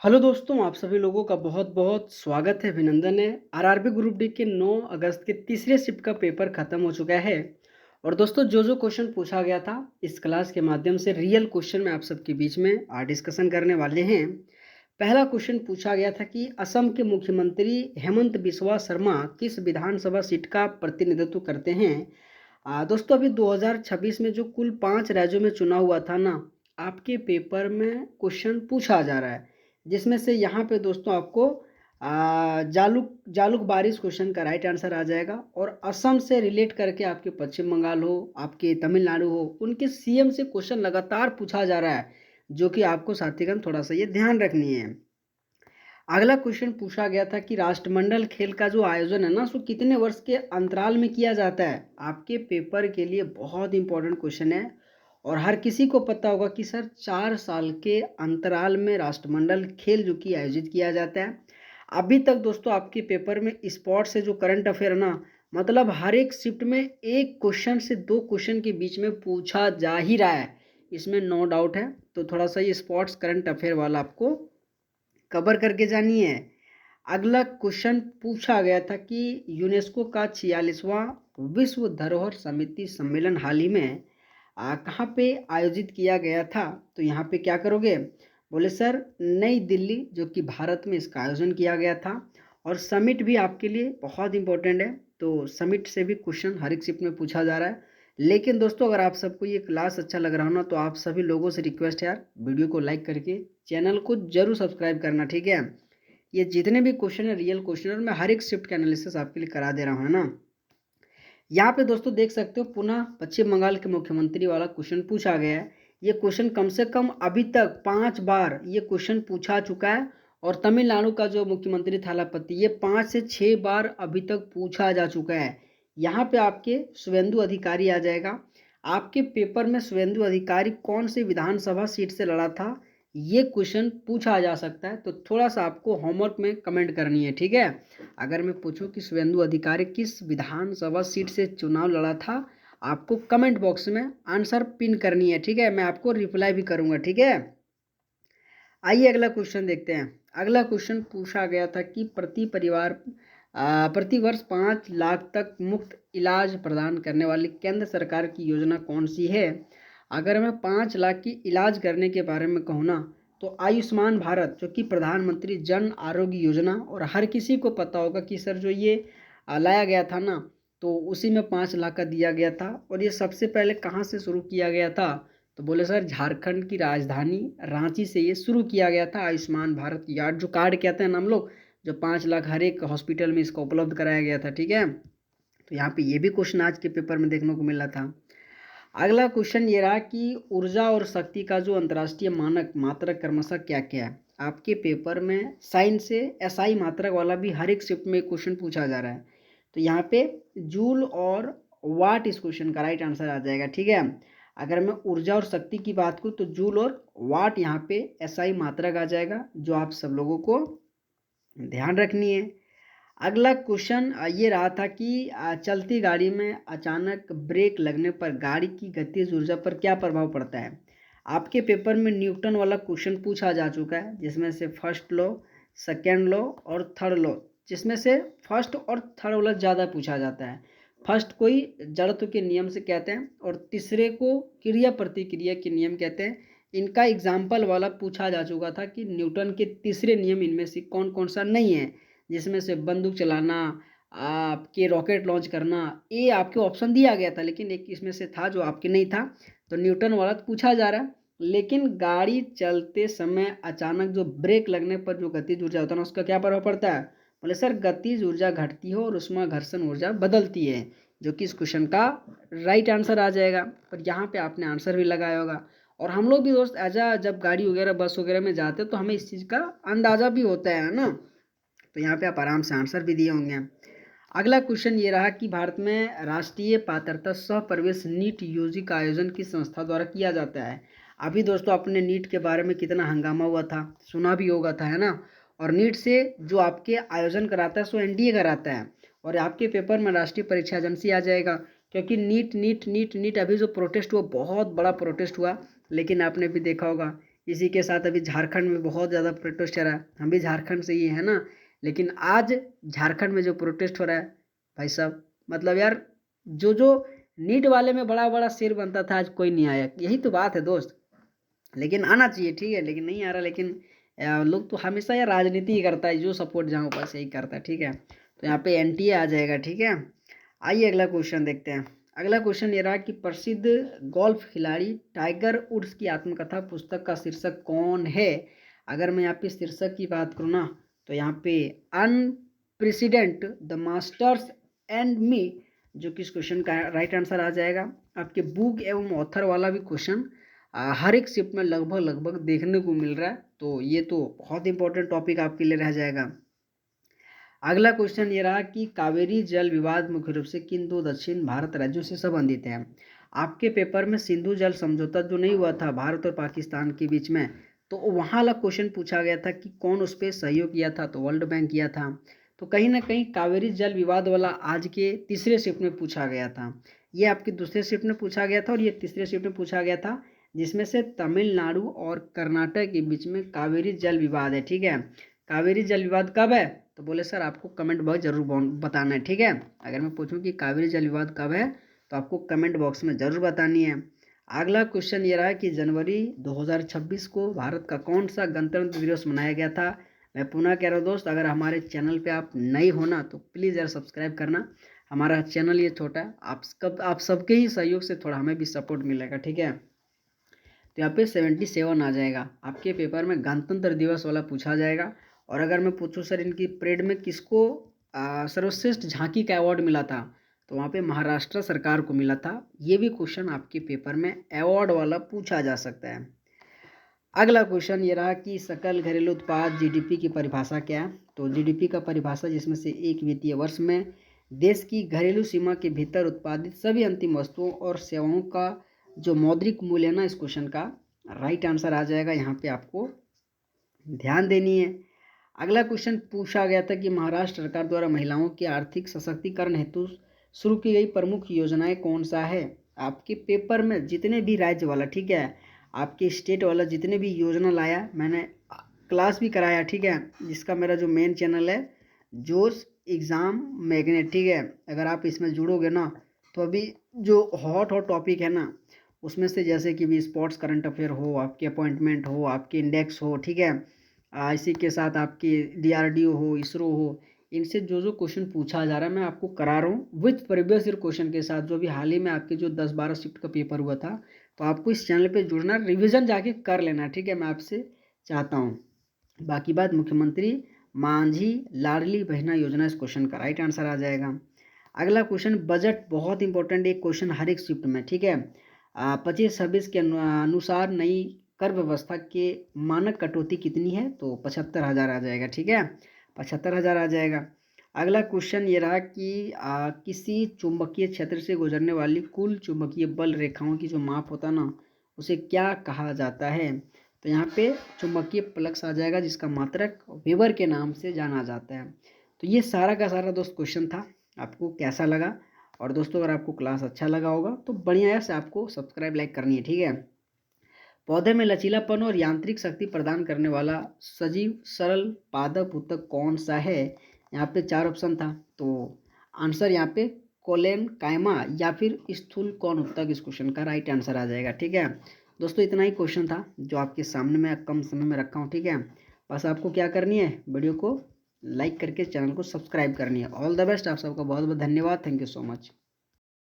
Hello दोस्तों, आप सभी लोगों का बहुत-बहुत स्वागत है, अभिनंदन है। आरआरबी ग्रुप डी के 9 अगस्त के तीसरे शिफ्ट का पेपर खत्म हो चुका है। और दोस्तों जो क्वेश्चन पूछा गया था इस क्लास के माध्यम से रियल क्वेश्चन में आप सबके बीच में डिस्कशन करने वाले हैं। पहला क्वेश्चन पूछा गया था कि असम के मुख्यमंत्री हेमंत बिस्वा शर्मा किस विधानसभा सीट का प्रतिनिधित्व करते हैं। दोस्तों अभी 2026 में जो कुल 5 राज्यों में चुनाव हुआ था ना, आपके पेपर में क्वेश्चन पूछा जा रहा है, जिसमें से यहाँ पे दोस्तों आपको जालुक जालुक बारिश क्वेश्चन का राइट आंसर आ जाएगा। और असम से रिलेट करके आपके पश्चिम बंगाल हो, आपके तमिलनाडु हो, उनके सीएम से क्वेश्चन लगातार पूछा जा रहा है, जो कि आपको साथीगण थोड़ा सा ये ध्यान रखनी है। अगला क्वेश्चन पूछा गया था कि राष्ट्रमंडल खेल का जो आयोजन है ना, सो कितने वर्ष के अंतराल में किया जाता है। आपके पेपर के लिए बहुत इंपॉर्टेंट क्वेश्चन है और हर किसी को पता होगा कि सर 4 साल के अंतराल में राष्ट्रमंडल खेल जो कि आयोजित किया जाता है। अभी तक दोस्तों आपके पेपर में स्पोर्ट्स से जो करंट अफेयर है ना, मतलब हर एक शिफ्ट में एक क्वेश्चन से दो क्वेश्चन के बीच में पूछा जा ही रहा है, इसमें नो डाउट है। तो थोड़ा सा ये स्पोर्ट्स करंट अफेयर वाला आपको कवर करके जानिए। अगला क्वेश्चन पूछा गया था कि यूनेस्को का 46वां विश्व धरोहर समिति सम्मेलन हाल ही में कहाँ पे आयोजित किया गया था। तो यहाँ पे क्या करोगे, बोले सर नई दिल्ली, जो कि भारत में इसका आयोजन किया गया था। और समिट भी आपके लिए बहुत इंपॉर्टेंट है, तो समिट से भी क्वेश्चन हर एक शिफ्ट में पूछा जा रहा है। लेकिन दोस्तों अगर आप सबको ये क्लास अच्छा लग रहा हो ना, तो आप सभी लोगों से रिक्वेस्ट है यार, वीडियो को लाइक करके चैनल को जरूर सब्सक्राइब करना, ठीक है। ये जितने भी क्वेश्चन है रियल क्वेश्चन, और मैं हर एक शिफ्ट का एनालिसिस आपके लिए करा दे रहा हूँ, है ना। यहाँ पे दोस्तों देख सकते हो, पुनः पश्चिम बंगाल के मुख्यमंत्री वाला क्वेश्चन पूछा गया है। ये क्वेश्चन कम से कम अभी तक 5 बार ये क्वेश्चन पूछा चुका है। और तमिलनाडु का जो मुख्यमंत्री थालापति, ये 5 से 6 बार अभी तक पूछा जा चुका है। यहाँ पे आपके शुभेंदु अधिकारी आ जाएगा। आपके पेपर में शुभेंदु अधिकारी कौन से विधानसभा सीट से लड़ा था, ये क्वेश्चन पूछा जा सकता है। तो थोड़ा सा आपको होमवर्क में कमेंट करनी है, ठीक है। अगर मैं पूछूं कि शुभेंदु अधिकारी किस विधानसभा सीट से चुनाव लड़ा था, आपको कमेंट बॉक्स में आंसर पिन करनी है, ठीक है। मैं आपको रिप्लाई भी करूंगा, ठीक है। आइए अगला क्वेश्चन देखते हैं। अगला क्वेश्चन पूछा गया था कि प्रति वर्ष 5 लाख तक मुफ्त इलाज प्रदान करने वाली केंद्र सरकार की योजना कौन सी है। अगर मैं 5 लाख की इलाज करने के बारे में कहूँ ना, तो आयुष्मान भारत, जो कि प्रधानमंत्री जन आरोग्य योजना, और हर किसी को पता होगा कि सर जो ये लाया गया था ना, तो उसी में 5 लाख का दिया गया था। और ये सबसे पहले कहाँ से शुरू किया गया था, तो बोले सर झारखंड की राजधानी रांची से ये शुरू किया गया था। आयुष्मान भारत यार्ड जो कार्ड कहते हैं ना हम लोग, जो 5 लाख हर एक हॉस्पिटल में इसका उपलब्ध कराया गया था, ठीक है। तो यहाँ पे ये भी क्वेश्चन आज के पेपर में देखने को मिला था। अगला क्वेश्चन ये रहा कि ऊर्जा और शक्ति का जो अंतर्राष्ट्रीय मानक मात्रक क्रमशः क्या क्या है। आपके पेपर में साइन से एसआई मात्रक वाला भी हर एक शिफ्ट में क्वेश्चन पूछा जा रहा है। तो यहाँ पे जूल और वाट इस क्वेश्चन का राइट आंसर आ जाएगा, ठीक है। अगर मैं ऊर्जा और शक्ति की बात करूँ तो जूल और वाट यहाँ पे एसआई मात्रक आ जाएगा, जो आप सब लोगों को ध्यान रखनी है। अगला क्वेश्चन ये रहा था कि चलती गाड़ी में अचानक ब्रेक लगने पर गाड़ी की गतिज ऊर्जा पर क्या प्रभाव पड़ता है। आपके पेपर में न्यूटन वाला क्वेश्चन पूछा जा चुका है, जिसमें से फर्स्ट लॉ, सेकेंड लॉ और थर्ड लॉ, जिसमें से फर्स्ट और थर्ड वाला ज़्यादा पूछा जाता है। फर्स्ट कोई जड़त्व के नियम से कहते हैं, और तीसरे को क्रिया प्रतिक्रिया के नियम कहते हैं। इनका एग्जाम्पल वाला पूछा जा चुका था कि न्यूटन के तीसरे नियम इनमें से कौन कौन सा नहीं है, जिसमें से बंदूक चलाना, आपके रॉकेट लॉन्च करना, ये आपके ऑप्शन दिया गया था, लेकिन एक इसमें से था जो आपके नहीं था। तो न्यूटन वाला पूछा जा रहा है। लेकिन गाड़ी चलते समय अचानक जो ब्रेक लगने पर जो गतिज ऊर्जा होता है ना, उसका क्या प्रभाव पड़ता है। बोले सर गतिज ऊर्जा घटती है और उसमें घर्षण ऊर्जा बदलती है, जो कि इस क्वेश्चन का राइट आंसर आ जाएगा। पर यहाँ पे आपने आंसर भी लगाया होगा। और हम लोग भी दोस्त जब गाड़ी वगैरह बस वगैरह में जाते हैं तो हमें इस चीज़ का अंदाज़ा भी होता है ना। तो यहाँ पे आप आराम से आंसर भी दिए होंगे। अगला क्वेश्चन ये रहा कि भारत में राष्ट्रीय पात्रता सह प्रवेश नीट यूजी का आयोजन किस संस्था द्वारा किया जाता है। अभी दोस्तों आपने नीट के बारे में कितना हंगामा हुआ था, सुना भी होगा था, है ना। और नीट से जो आपके आयोजन कराता है सो एनडीए कराता है। और आपके पेपर में राष्ट्रीय परीक्षा एजेंसी आ जाएगा, क्योंकि नीट नीट नीट नीट अभी जो प्रोटेस्ट हुआ, बहुत बड़ा प्रोटेस्ट हुआ। लेकिन आपने भी देखा होगा इसी के साथ अभी झारखंड में बहुत ज़्यादा प्रोटेस्ट हो रहा है, हम भी झारखंड से ही है ना, लेकिन आज झारखंड में जो प्रोटेस्ट हो रहा है भाई साहब, मतलब यार जो नीट वाले में बड़ा बड़ा शेर बनता था आज कोई नहीं आया, यही तो बात है दोस्त। लेकिन आना चाहिए, ठीक है, लेकिन नहीं आ रहा। लेकिन लोग तो हमेशा यार राजनीति ही करता है, जो सपोर्ट जहाँ पास यही करता है, ठीक है। तो यहाँ पे एनटीए आ जाएगा, ठीक है। आइए अगला क्वेश्चन देखते हैं। अगला क्वेश्चन ये रहा कि प्रसिद्ध गोल्फ खिलाड़ी टाइगर वुड्स की आत्मकथा पुस्तक का शीर्षक कौन है। अगर मैं यहाँ पे शीर्षक की बात करूँ ना, तो यहाँ पे unprecedented the masters and me, जो कि इस क्वेश्चन का राइट आंसर आ जाएगा। आपके बुक एवं ऑथर वाला भी क्वेश्चन हर एक शिफ्ट में लगभग देखने को मिल रहा है, तो ये तो बहुत इंपॉर्टेंट टॉपिक आपके लिए रह जाएगा। अगला क्वेश्चन ये रहा कि कावेरी जल विवाद मुख्य रूप से किन दो दक्षिण भारत राज्यों से संबंधित है। आपके पेपर में सिंधु जल समझौता जो नहीं हुआ था भारत और पाकिस्तान के बीच में, तो वहाँ वाला क्वेश्चन पूछा गया था कि कौन उस पर सहयोग किया था, तो वर्ल्ड बैंक किया था। तो कहीं ना कहीं कावेरी जल विवाद वाला आज के तीसरे शिफ्ट में पूछा गया था, ये आपके दूसरे शिफ्ट में पूछा गया था और ये तीसरे शिफ्ट में पूछा गया था, जिसमें से तमिलनाडु और कर्नाटक के बीच में कावेरी जल विवाद है, ठीक है। कावेरी जल विवाद कब है, तो बोले सर आपको कमेंट बॉक्स जरूर बताना है, ठीक है। अगर मैं पूछूं कि कावेरी जल विवाद कब है, तो आपको कमेंट बॉक्स में जरूर बतानी है। अगला क्वेश्चन ये रहा कि जनवरी 2026 को भारत का कौन सा गणतंत्र दिवस मनाया गया था। मैं पुनः कह रहा हूँ दोस्त, अगर हमारे चैनल पे आप नए हो ना, तो प्लीज़ यार सब्सक्राइब करना। हमारा चैनल ये छोटा है, आप सबके ही सहयोग से थोड़ा हमें भी सपोर्ट मिलेगा, ठीक है। तो यहाँ पे 77 आ जाएगा। आपके पेपर में गणतंत्र दिवस वाला पूछा जाएगा। और अगर मैं पूछूं सर इनकी परेड में किसको सर्वश्रेष्ठ झांकी का अवार्ड मिला था, तो वहाँ पे महाराष्ट्र सरकार को मिला था। ये भी क्वेश्चन आपके पेपर में अवार्ड वाला पूछा जा सकता है। अगला क्वेश्चन ये रहा कि सकल घरेलू उत्पाद जीडीपी की परिभाषा क्या है। तो जीडीपी का परिभाषा जिसमें से एक वित्तीय वर्ष में देश की घरेलू सीमा के भीतर उत्पादित सभी अंतिम वस्तुओं और सेवाओं का जो मौद्रिक मूल्य है ना, इस क्वेश्चन का राइट आंसर आ जाएगा। यहाँ पे आपको ध्यान देनी है। अगला क्वेश्चन पूछा गया था कि महाराष्ट्र सरकार द्वारा महिलाओं के आर्थिक सशक्तिकरण हेतु शुरू की गई प्रमुख योजनाएं कौन सा है। आपके पेपर में जितने भी राज्य वाला, ठीक है, आपके स्टेट वाला जितने भी योजना लाया, मैंने क्लास भी कराया, ठीक है, जिसका मेरा जो मेन चैनल है जोश एग्ज़ाम मैग्नेट, ठीक है। अगर आप इसमें जुड़ोगे ना, तो अभी जो हॉट टॉपिक है ना, उसमें से जैसे कि भी स्पोर्ट्स करंट अफेयर हो, आपके अपॉइंटमेंट हो, आपके इंडेक्स हो, ठीक है, इसी के साथ आपकी डीआरडीओ हो, इसरो हो, इनसे जो क्वेश्चन पूछा जा रहा है मैं आपको करा रहा हूँ विथ प्रीवियस ईयर क्वेश्चन के साथ, जो भी हाल ही में आपके जो 10-12 शिफ्ट का पेपर हुआ था। तो आपको इस चैनल पे जुड़ना, रिवीजन जाके कर लेना, ठीक है, मैं आपसे चाहता हूँ। बाकी बात मुख्यमंत्री मांझी लाडली बहना योजना, इस क्वेश्चन का राइट आंसर आ जाएगा। अगला क्वेश्चन बजट, बहुत इंपॉर्टेंट एक क्वेश्चन हर एक शिफ्ट में, ठीक है। 25-26 के अनुसार नई कर व्यवस्था के मानक कटौती कितनी है, तो 75,000 आ जाएगा, ठीक है, 75,000 आ जाएगा। अगला क्वेश्चन ये रहा कि किसी चुंबकीय क्षेत्र से गुजरने वाली कुल चुंबकीय बल रेखाओं की जो माप होता है ना, उसे क्या कहा जाता है। तो यहाँ पे चुंबकीय प्लक्स आ जाएगा, जिसका मात्रक वेबर के नाम से जाना जाता है। तो ये सारा का सारा दोस्त क्वेश्चन था, आपको कैसा लगा। और दोस्तों अगर आपको क्लास अच्छा लगा होगा तो बढ़िया से आपको सब्सक्राइब लाइक करनी है, ठीक है। पौधे में लचीलापन और यांत्रिक शक्ति प्रदान करने वाला सजीव सरल पादप ऊतक कौन सा है। यहाँ पे 4 ऑप्शन था, तो आंसर यहाँ पे कोलेन कायमा या फिर स्थूल कौन ऊतक, इस क्वेश्चन का राइट आंसर आ जाएगा, ठीक है। दोस्तों इतना ही क्वेश्चन था जो आपके सामने मैं कम समय में रखा हूँ, ठीक है। बस आपको क्या करनी है, वीडियो को लाइक करके चैनल को सब्सक्राइब करनी है। ऑल द बेस्ट, आप सबका बहुत बहुत धन्यवाद। Thank you so much.